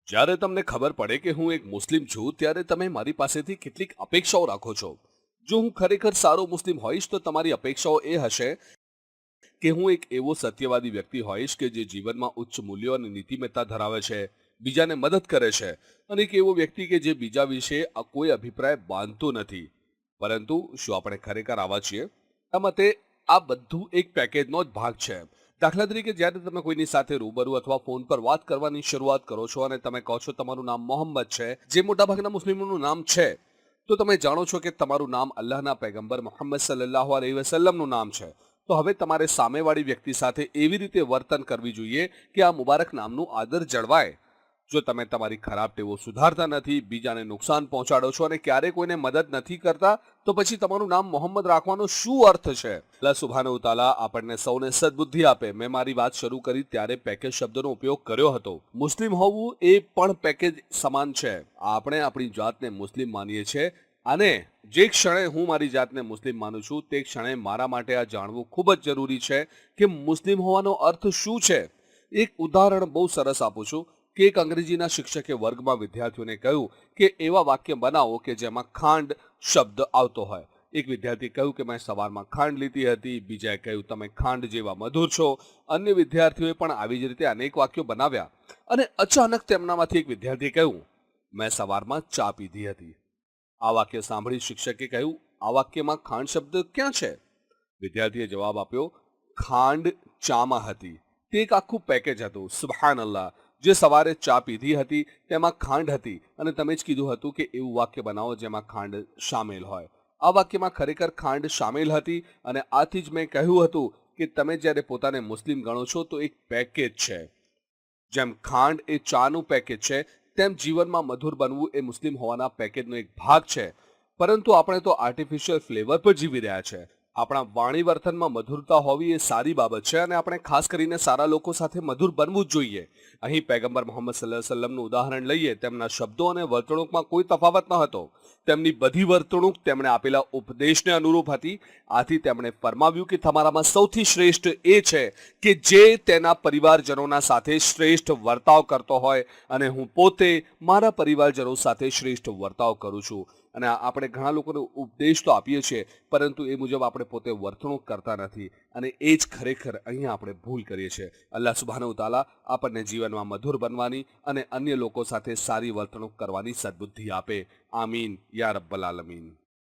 જ્યારે તમને ખબર પડે કે હું એક મુસ્લિમ છું ત્યારે તમે મારી પાસેથી કેટલીક અપેક્ષાઓ રાખો છો। જો હું ખરેખર સારો મુસ્લિમ હોઈશ તો તમારી અપેક્ષાઓ એ હશે કે હું એક એવો સત્યવાદી વ્યક્તિ હોઈશ કે જે જીવનમાં ઉચ્ચ મૂલ્યો અને નીતિમત્તા ધરાવે છે, બીજાને મદદ કરે છે અને એક એવો વ્યક્તિ કે જે બીજા વિશે કોઈ અભિપ્રાય બાંધતો નથી। પરંતુ શું આપણે ખરેખર આવા છીએ? આ મતે આ બધું એક પેકેજનો જ ભાગ છે। દાખલા તરીકે જ્યારે તમે કોઈની સાથે રૂબરૂ અથવા ફોન પર વાત કરવાની શરૂઆત કરો છો અને તમે કહો છો તમારું નામ મોહમ્મદ છે, જે મોટાભાગના મુસ્લિમોનું નામ છે, તો તમે જાણો છો કે તમારું નામ અલ્લાહના પૈગંબર મોહમ્મદ સલ્લલ્લાહુ અલૈહિ વસલ્લમનું નામ છે। તો હવે તમારે સામેવાળી વ્યક્તિ સાથે એવી રીતે વર્તન કરવી જોઈએ કે આ મુબારક નામનું આદર જળવાય। જો તમે તમારી ખરાબ ટેવો સુધારતા નથી, બીજાને નુકસાન પહોંચાડો છો અને ક્યારેય કોઈને મદદ નથી કરતા, તો પછી તમારું નામ મોહમ્મદ રાખવાનો શું અર્થ છે? અલ્લાહ સુબ્હાનહુ તઆલા આપણને સૌને સદબુદ્ધિ આપે। મેં મારી વાત શરૂ કરી ત્યારે પેકેજ શબ્દનો ઉપયોગ કર્યો હતો। મુસ્લિમ હોવું એ પણ પેકેજ સમાન છે। આપણે આપણી જાતને મુસ્લિમ માનીએ છીએ અને જે ક્ષણે હું મારી જાતને મુસ્લિમ માનું છું તે ક્ષણે મારા માટે આ જાણવું ખૂબ જ જરૂરી છે કે મુસ્લિમ હોવાનો અર્થ શું છે। એક ઉદાહરણ બહુ સરસ આપું છું કે એક અંગ્રેજીના શિક્ષકે વર્ગમાં વિદ્યાર્થીઓને કહ્યું કે એવા વાક્ય બનાવો કે જેમાં ખાંડ શબ્દ આવતો હોય। એક વિદ્યાર્થીએ કહ્યું કે મેં સવારમાં ખાંડ લીધી હતી, બીજાએ કહ્યું તમે ખાંડ જેવા મધુર છો, અન્ય વિદ્યાર્થીઓએ પણ આવી જ રીતે અનેક વાક્યો બનાવ્યા અને અચાનક તેમનામાંથી એક વિદ્યાર્થીએ કહ્યું મેં સવારમાં ચા પીધી હતી। આ વાક્ય સાંભળી શિક્ષકે કહ્યું આ વાક્યમાં ખાંડ શબ્દ ક્યાં છે? વિદ્યાર્થીએ જવાબ આપ્યો ખાંડ ચામાં હતી। તે એક આખું પેકેજ હતું। સુબહાનલ્લાહ, જે સવારે ચા પીધી હતી તેમાં ખાંડ હતી અને તમે જ કીધું હતું કે એવું વાક્ય બનાવો જેમાં ખાંડ સામેલ હોય। આ વાક્યમાં ખરેખર ખાંડ સામેલ હતી અને આથી જ મેં કહ્યું હતું કે તમે જ્યારે પોતાને મુસ્લિમ ગણો છો તો એક પેકેજ છે। જેમ ખાંડ એ ચાનું પેકેજ છે તેમ જીવનમાં મધુર બનવું એ મુસ્લિમ હોવાના પેકેજનો એક ભાગ છે। પરંતુ આપણે તો આર્ટિફિશિયલ ફ્લેવર પર જીવી રહ્યા છે। આપણા વાણી વર્તનમાં મધુરતા હોવી એ સારી બાબત છે અને આપણે ખાસ કરીને સારા લોકો સાથે મધુર બનવું જ જોઈએ। અહીં પૈગંબર મોહમ્મદ સલ્લલ્લાહુ અલૈહિ વસલ્લમનું ઉદાહરણ લઈએ, તેમના શબ્દો અને વર્તણૂકમાં કોઈ તફાવત ન હતો। તેમની બધી વર્તણૂક તેમણે આપેલા ઉપદેશને અનુરૂપ હતી। આથી તેમણે ફરમાવ્યું કે તમારામાં સૌથી શ્રેષ્ઠ એ છે કે જે તેના પરિવારજનોના સાથે શ્રેષ્ઠ વર્તાવ કરતો હોય અને હું પોતે મારા પરિવારજનો સાથે શ્રેષ્ઠ વર્તાવ કરું છું। અને આપણે ઘણા લોકોને ઉપદેશ તો આપીએ છીએ પરંતુ એ મુજબ આપણે પોતે વર્તણૂક કરતા નથી અને એ જ ખરેખર અહીંયા આપણે ભૂલ કરીએ છીએ। અલ્લાહ સુબ્હાનહુ તઆલા આપણને જીવનમાં મધુર બનવાની અને અન્ય લોકો સાથે સારી વર્તણૂક કરવાની સદબુદ્ધિ આપે। આમીન યા રબ્બલ આલમીન।